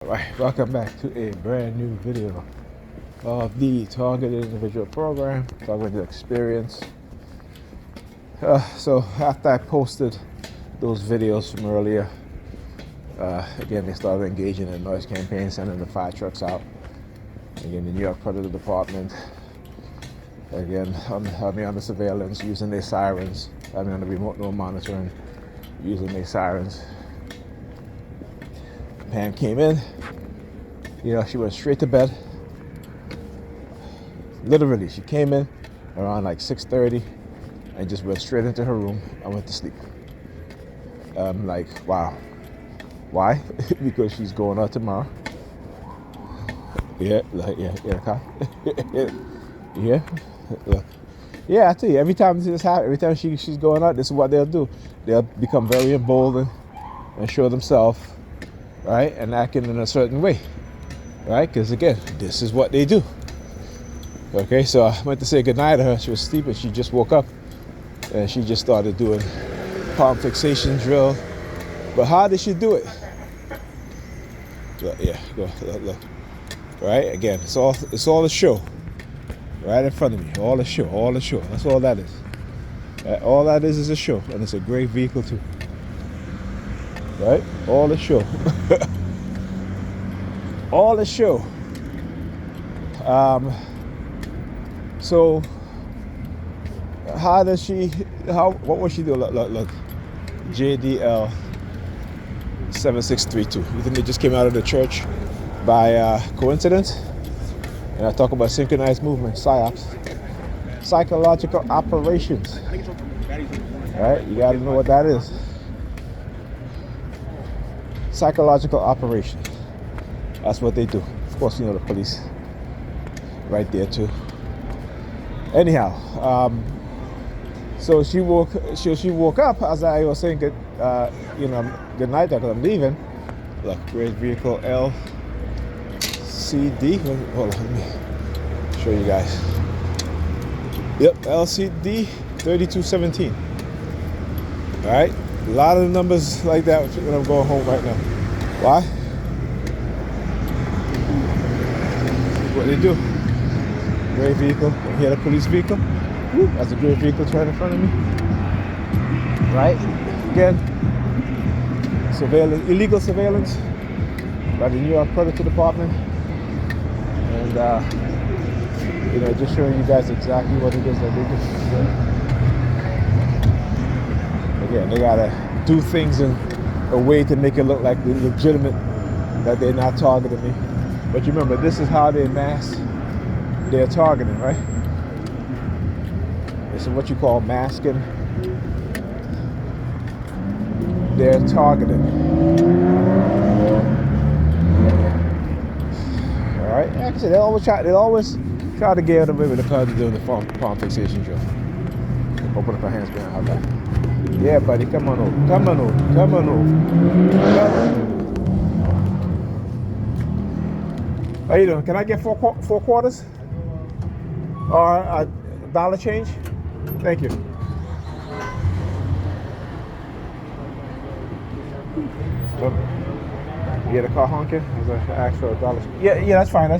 Alright, welcome back to a brand new video of the Targeted Individual Program, Targeted Experience. So after I posted those videos from earlier, again, they started engaging in noise campaigns, sending the fire trucks out. Again, the New York Predators Department, again, had me under surveillance, using their sirens, had me under remote monitoring, using their sirens. Pam came in, she went straight to bed. Literally, she came in around like 6:30 and just went straight into her room and went to sleep. I'm like, wow. Why? Because she's going out tomorrow. Yeah, cop. Yeah, look. Yeah, I tell you, every time this happens, every time she's going out, this is what they'll do. They'll become very emboldened and show themselves, right, and acting in a certain way, right? Because again, this is what they do. Okay, so I went to say goodnight to her. She was sleeping. She just woke up, and she just started doing palm fixation drill. But how did she do it? Look, yeah, look. Right? Again, it's all a show. Right in front of me, all a show. That's all that is. All that is a show, and it's a great vehicle too. Right? All a show. All a show. So what was she doing? Look. JDL 7632. You think they just came out of the church by coincidence? And I talk about synchronized movement, psyops, psychological operations. Right? You gotta know what that is. Psychological operations. That's what they do. Of course, the police right there too. Anyhow, so she woke up as I was saying good night because I'm leaving. Look, great vehicle LCD. Hold on, let me show you guys. Yep, LCD 3217. All right, a lot of the numbers like that when I'm going home right now. Why? What they do. Great vehicle. You hear the police vehicle? Woo, that's a great vehicle right in front of me. Right? Again, surveillance, illegal surveillance by the New York Predators Department. And, just showing you guys exactly what it is that they do. Again, they gotta do things in a way to make it look like they're legitimate, that they're not targeting me. But you remember, this is how they mask their targeting, right? This is what you call masking their targeting. All right, like I said, they always try to get away with the cause of doing the palm fixation drill. Open up our hands behind our back. Yeah, buddy, come on over. How you doing? Can I get four quarters? Or a dollar change? Thank you. You get a car honking? I asked for a dollar. Yeah, that's fine.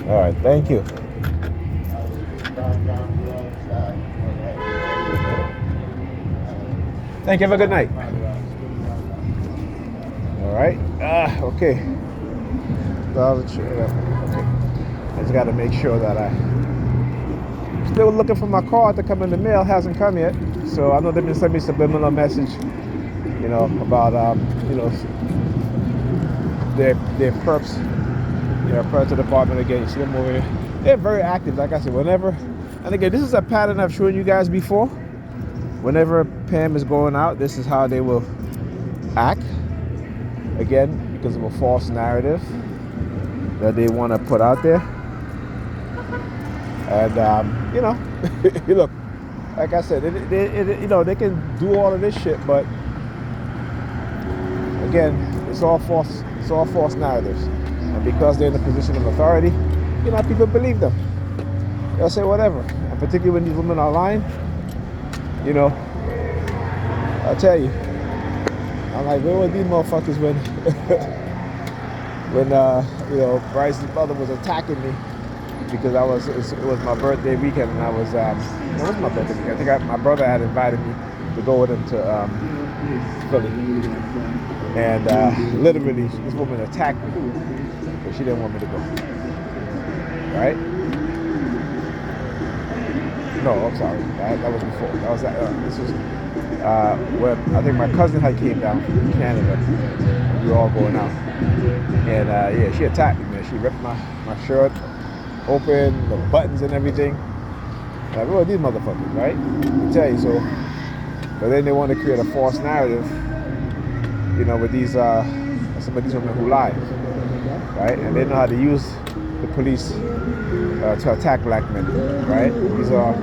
All right, thank you. Thank you. Have a good night. All right. Okay. Okay. I just got to make sure that I'm still looking for my card to come in the mail. Hasn't come yet. So I know they've been sending me subliminal message, about their perps, Predator Department again. You see them over here. They're very active. Like I said, whenever, and again, this is a pattern I've shown you guys before. Whenever Pam is going out, this is how they will act. Again, because of a false narrative that they want to put out there. And, look, like I said, they can do all of this shit, but again, it's all false narratives. And because they're in a position of authority, people believe them. They'll say whatever. And particularly when these women are lying, you know, I'll tell you, I'm like, where were these motherfuckers when, you know, Bryce's mother was attacking me because it was my birthday weekend, and I was, it was my birthday weekend. I think my brother had invited me to go with him to Philly, and literally this woman attacked me, but she didn't want me to go. Right? No, I'm sorry. That was before. That was this was when I think my cousin had came down from Canada. We were all going out, and yeah, she attacked me, man. She ripped my shirt open, the buttons and everything. Like, oh, these motherfuckers, right? I tell you so. But then they want to create a false narrative, you know, with these some of these women who lie, right? And they know how to use the police to attack black men, right? These are,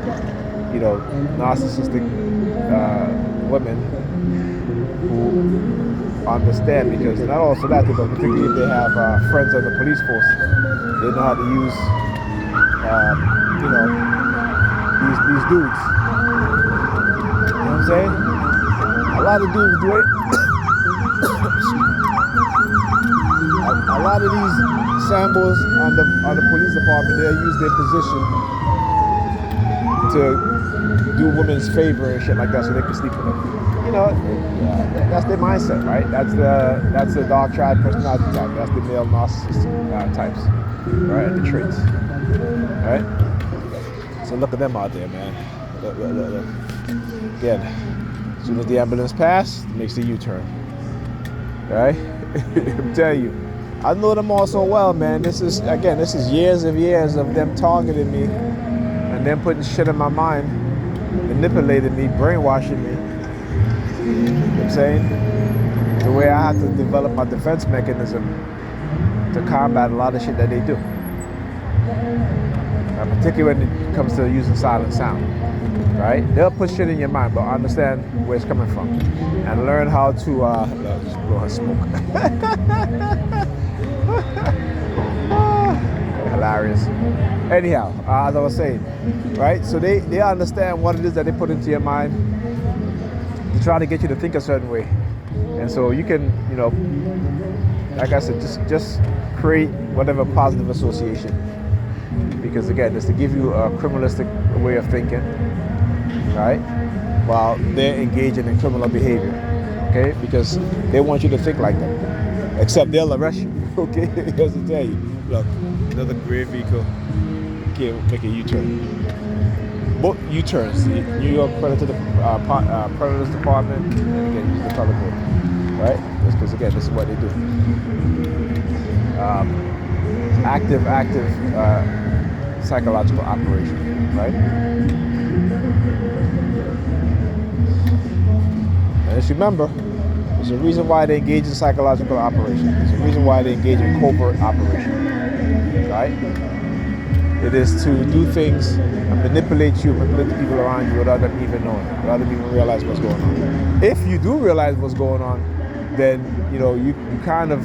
you know, narcissistic women who understand, because not all for that, but particularly if they have friends on the police force, they know how to use, you know, these dudes. You know what I'm saying? A lot of dudes do it. A lot of these samples on the police department, they'll use their position to do women's favor and shit like that, so they can sleep with them. You know, that's their mindset, right? That's the dark triad personality type. That's the male narcissist types, right? And the traits, right? So look at them out there, man. Look. Again, as soon as the ambulance passes, it makes the U-turn, right? I'm telling you, I know them all so well, man. This is years and years of them targeting me and them putting shit in my mind, manipulating me, brainwashing me. You know what I'm saying? The way I have to develop my defense mechanism to combat a lot of shit that they do. Particularly when it comes to using silent sound, right? They'll put shit in your mind, but understand where it's coming from and learn how to just blow her smoke. Hilarious. Anyhow, as I was saying, right? So they understand what it is that they put into your mind to try to get you to think a certain way, and so you can, you know, like I said, just create whatever positive association, because again, it's to give you a criminalistic way of thinking, right? While they're engaging in criminal behavior, okay? Because they want you to think like them, except they'll arrest you, okay? Because to tell you, look, another gray vehicle, okay, make a U-turn. Both U-turns, the New York Predators Department, and again, use the color code, right? That's because again, this is what they do. Active psychological operation, right? And just remember, there's a reason why they engage in psychological operation. There's a reason why they engage in covert operation, right? It is to do things and manipulate you, manipulate the people around you without them even knowing, without them even realize what's going on. If you do realize what's going on, then, you know, you kind of,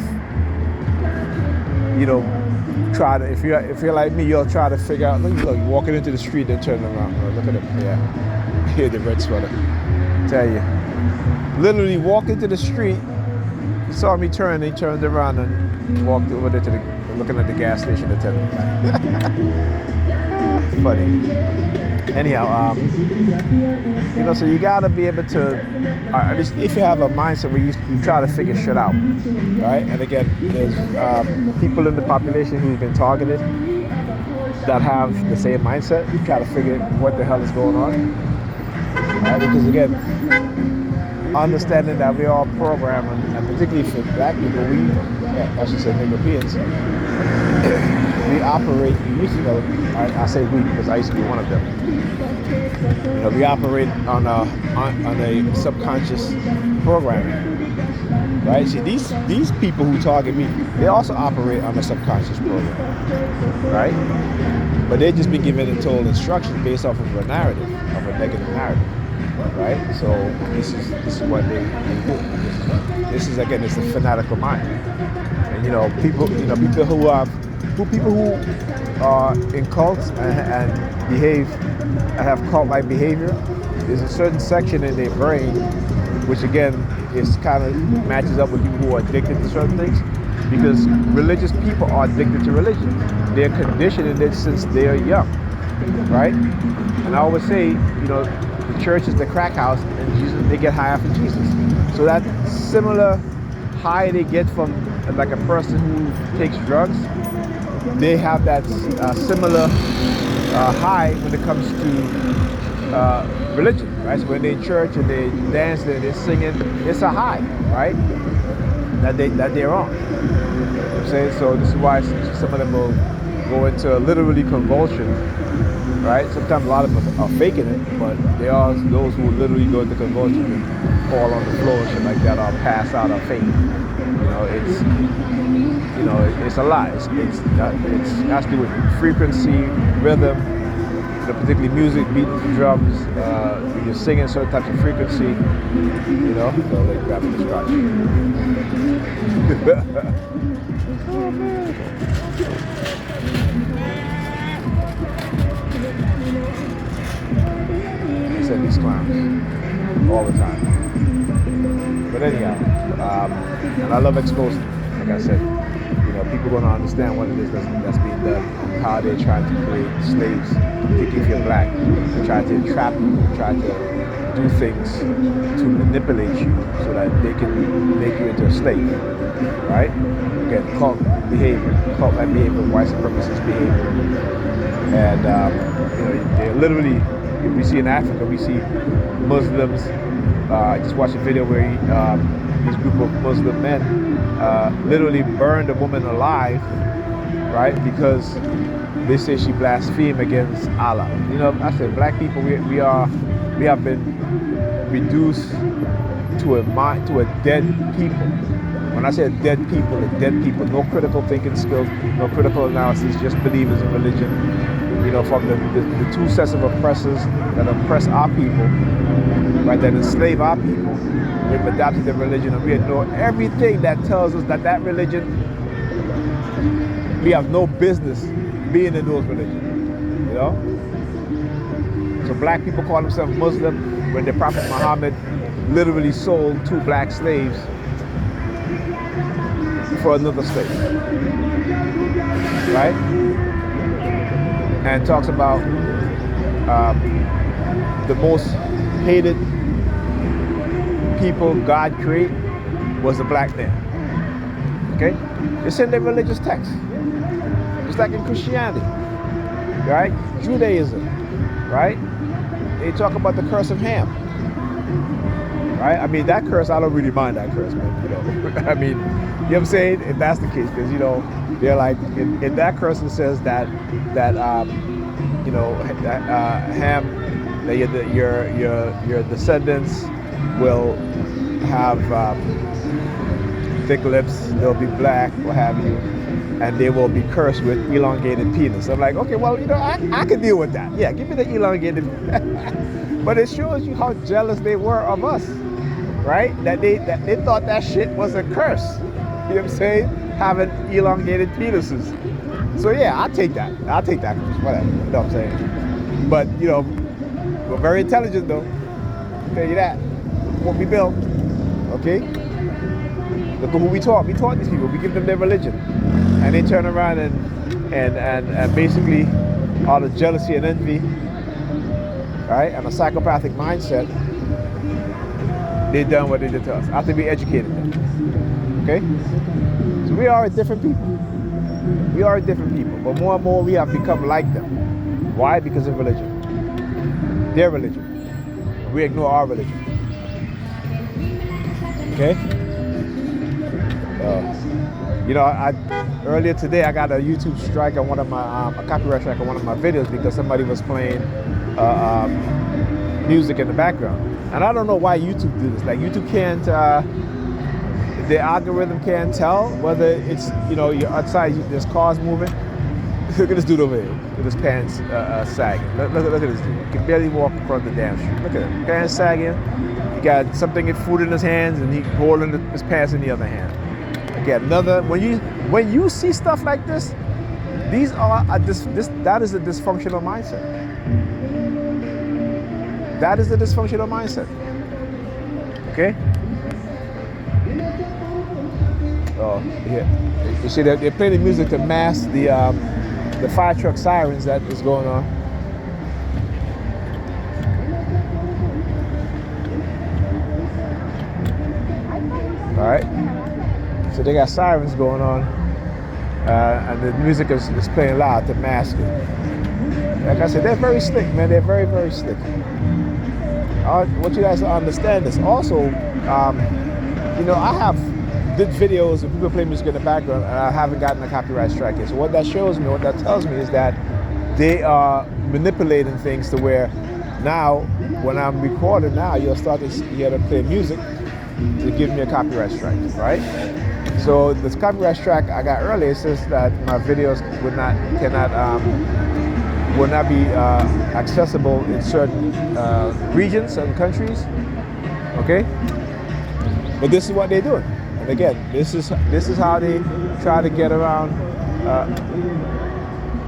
you know, try to, if you're like me, you'll try to figure out, look, you're walking into the street, then turn around. Oh, look at him, yeah. Here, the red sweater. Tell you. Literally walk into the street, he saw me turn, he turned around and walked over there to looking at the gas station attendant. Funny. Anyhow, you know, so you gotta be able to, at least if you have a mindset where you try to figure shit out, right? And again, there's people in the population who've been targeted that have the same mindset. You try to figure what the hell is going on, right? Because again, understanding that we're all programmed, and particularly for black people, I should say Europeans, we operate, I say we because I used to be one of them. You know, we operate on a subconscious programming, right? See, these people who target me, they also operate on a subconscious program, right? But they just be given and told instructions based off of a narrative, of a negative narrative. Right, so this is what they do. This is again, it's the fanatical mind, and you know, people who are in cults and behave and have cult-like behavior, there's a certain section in their brain, which again is kind of matches up with people who are addicted to certain things, because religious people are addicted to religion. They're conditioned in it since they're young, right? And I always say, the church is the crack house, and Jesus, they get high off of Jesus. So that similar high they get from like a person who takes drugs, they have that similar high when it comes to religion, right? So when they're in church and they dance, they're singing, it's a high, right? That they're on. You know what I'm saying? So this is why some of them will go into literally convulsion, right? Sometimes a lot of them are faking it, but there are those who will literally go into convulsion and fall on the floor and shit like that, or pass out or faint. It's a lot. It has to do with frequency, rhythm, particularly music, beating the drums. You're singing certain types of frequency. So they grab the scotch. Oh man. I said these clowns all the time. But anyhow, and I love exposing. Like I said, people going to understand what it is that's being done, and how they're trying to create slaves, particularly if you're black. They're trying to entrap you, try to do things to manipulate you so that they can make you into a slave, right? Again, cult behavior, cult-like behavior, white supremacist behavior. And, they're literally, we see in Africa, we see Muslims. I just watched a video where this group of Muslim men literally burned a woman alive, right? Because they say she blasphemed against Allah. I said black people, we have been reduced to a dead people. When I say dead people, no critical thinking skills, no critical analysis, just believers in religion. From the two sets of oppressors that oppress our people, right, that enslave our people, we've adopted the religion, and we ignore everything that tells us that religion, we have no business being in those religions, So black people call themselves Muslim when the Prophet Muhammad literally sold 2 black slaves for another slave, right? And talks about the most hated people God created was the black man. Okay? It's in their religious text. Just like in Christianity, right? Judaism, right? They talk about the curse of Ham, right? I mean, that curse, I don't really mind that curse, man. I mean, you know what I'm saying? If that's the case, because, they're like, in that curse it says that Ham, that your descendants will have thick lips, they'll be black, what have you, and they will be cursed with elongated penis. I'm like, okay, well, I can deal with that. Yeah, give me the elongated. But it shows you how jealous they were of us, right? That they thought that shit was a curse. You know what I'm saying? Having elongated penises. So yeah, I'll take that curse, whatever. You know what I'm saying? But we're very intelligent though. I'll tell you that. What we built. Okay? Look at who we taught. We taught these people. We give them their religion. And they turn around and basically all the jealousy and envy, right? And a psychopathic mindset, they done what they did to us after we educated them. Okay? So we are a different people. We are a different people. But more and more we have become like them. Why? Because of religion. Their religion. We ignore our religion. Okay? Earlier today I got a YouTube strike on one of my, a copyright strike on one of my videos because somebody was playing music in the background. And I don't know why YouTube do this. Like YouTube can't, the algorithm can't tell whether it's, you're outside, there's cars moving. Look at this dude over here. Look at his pants sagging. Look at this dude. He can barely walk across the damn street. Look at him. Pants sagging. He got something in food in his hands and he holding his pants in the other hand. Again, when you see stuff like this, These are that is a dysfunctional mindset. That is the dysfunctional mindset. Okay? Oh, yeah. You see, they play the music to mask the fire truck sirens that is going on. All right. So they got sirens going on, and the music is playing loud to mask it. Like I said, they're very slick, man. They're very, very slick. I want you guys to understand this. Also, you know, I have did videos of people playing music in the background, and I haven't gotten a copyright strike yet. So what that shows me, what that tells me, is that they are manipulating things to where now, when I'm recording now, you'll start to hear them play music to give me a copyright strike, right? So this copyright strike I got earlier says that my videos will not be accessible in certain regions, certain countries. Okay, but this is what they're doing, and again, this is how they try to get around.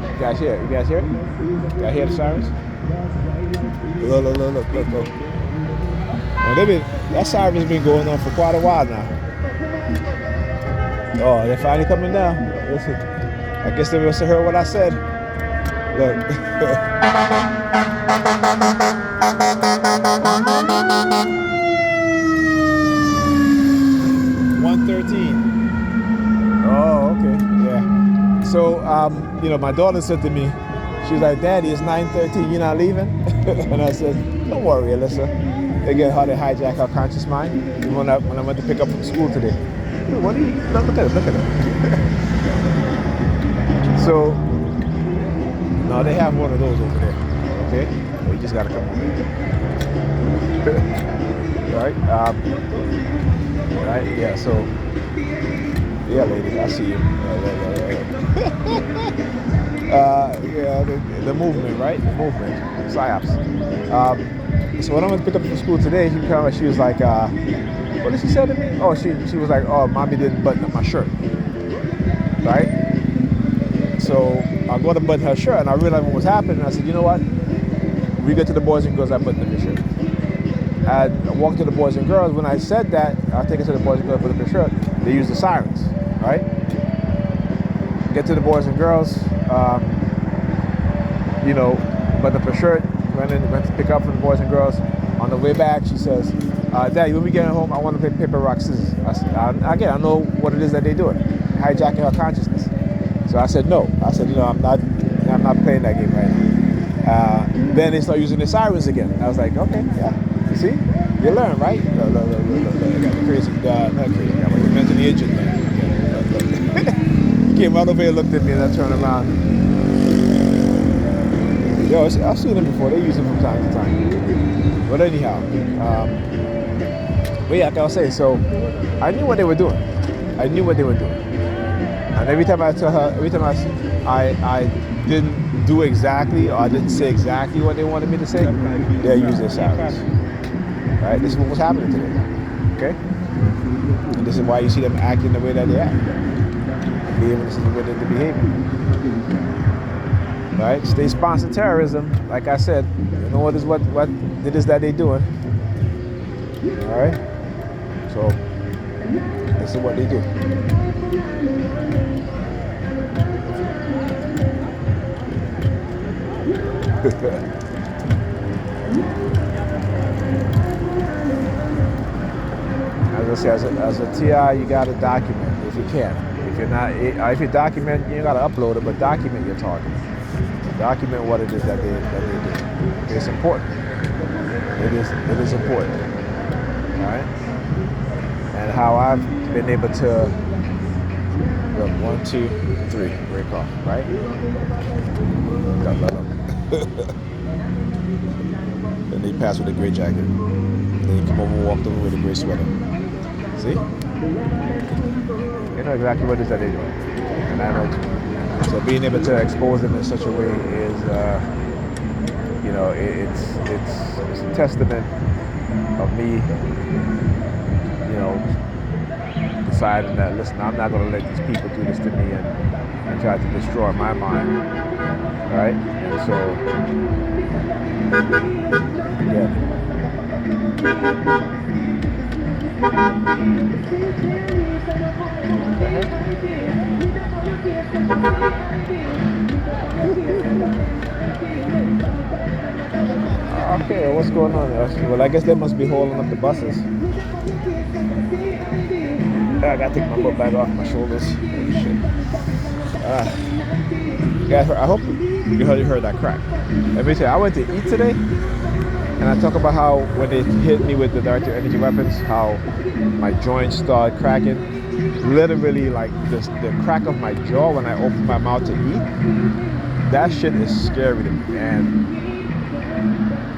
You guys hear it? You guys hear it? You guys hear the sirens? Look. Well, that siren's been going on for quite a while now. Oh, they're finally coming down. Listen, I guess they must have heard what I said. Look. 113. Oh, okay, yeah. So, you know, my daughter said to me, she was like, "Daddy, it's 9:13. You're not leaving?" And I said, "Don't worry, Alyssa. Again, how they hijack our conscious mind." When I went to pick up from school today. What are you? Look at it. So, no, they have one of those over there. Okay, well, you just gotta come over here. Right? Right? Yeah. So, yeah, lady, I see you. Yeah, the movement, right? The movement, psyops. So when I went to pick up from school today, she was like, what did she say to me? Oh, she was like, "Oh, mommy didn't button up my shirt." Right? So I go to button her shirt, and I realized what was happening. I said, "You know what? We get to the boys and girls, I button up your shirt." I walked to the boys and girls. When I said that, I take it to the boys and girls, button up your shirt. They use the sirens, right? Get to the boys and girls, you know, button up her shirt. Went to pick up from the boys and girls. On the way back, she says, "Daddy, when we get home, I want to play paper, rock, scissors." I said, again, I know what it is that they're doing, hijacking her consciousness. So I said, no. I said, you know, I'm not playing that game right now. Then they start using the sirens again. I was like, okay, yeah. You see, you learn, right? Look. I got the crazy, not crazy. I got the mentally injured man. He came right over here, looked at me, and I turned around. Yo, I've seen them before. They use them from time to time. But anyhow, but yeah, like I was saying, so I knew what they were doing. And every time I tell her, I didn't do exactly, or I didn't say exactly what they wanted me to say, they'll use their sirens. Right? This is what was happening today. Okay? And this is why you see them acting the way that they act. Behaving the way that they're behaving. Right? State sponsored terrorism, like I said, you know what it is that they're doing. All right? So, this is what they do. As I say, as a TI, you got to document if you can. If you document, you got to upload it, but document your target. Document what it is that they do. It's important. It is important. All right? And how I've been able to, look, 1, 2, 3, break off, right? Then they pass with a gray jacket. Then you come over and walk over with a gray sweater. See? They know exactly what it is that they're doing. And I know too. So being able to expose them in such a way is, you know, it's a testament of me, you know, deciding that, listen, I'm not going to let these people do this to me and try to destroy my mind, right? And so, yeah. Okay, what's going on? Well, I guess they must be holding up the buses. I gotta take my butt back off my shoulders. Holy shit. Guys, I hope you heard that crack. Let me tell you, I went to eat today, and I talk about how when they hit me with the directed energy weapons, how my joints started cracking. Literally, like the crack of my jaw when I open my mouth to eat. That shit is scary to me, and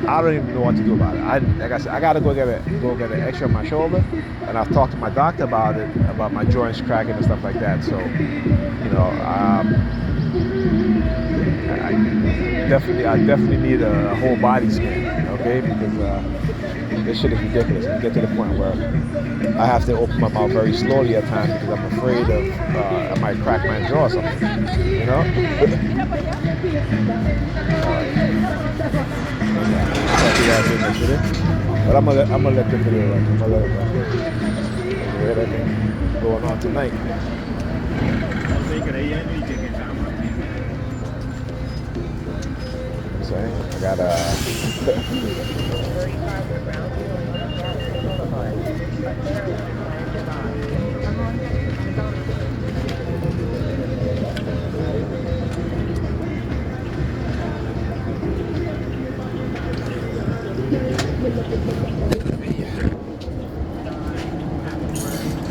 I don't even know what to do about it. Like I said, I gotta go get an X-ray on my shoulder, and I've talked to my doctor about it, about my joints cracking and stuff like that. So, you know, I definitely need a whole body scan, okay? Because this shit is ridiculous. It get to the point where I have to open my mouth very slowly at times because I'm afraid of I might crack my jaw or something, you know? But I'm gonna let the video run. I'm gonna let it run. Everything going on tonight. So I got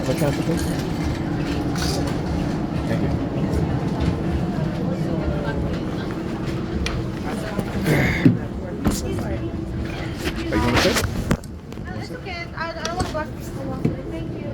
what transportation? Thank you. Are you gonna sit? No, it's okay. I don't want to go after school. Thank you.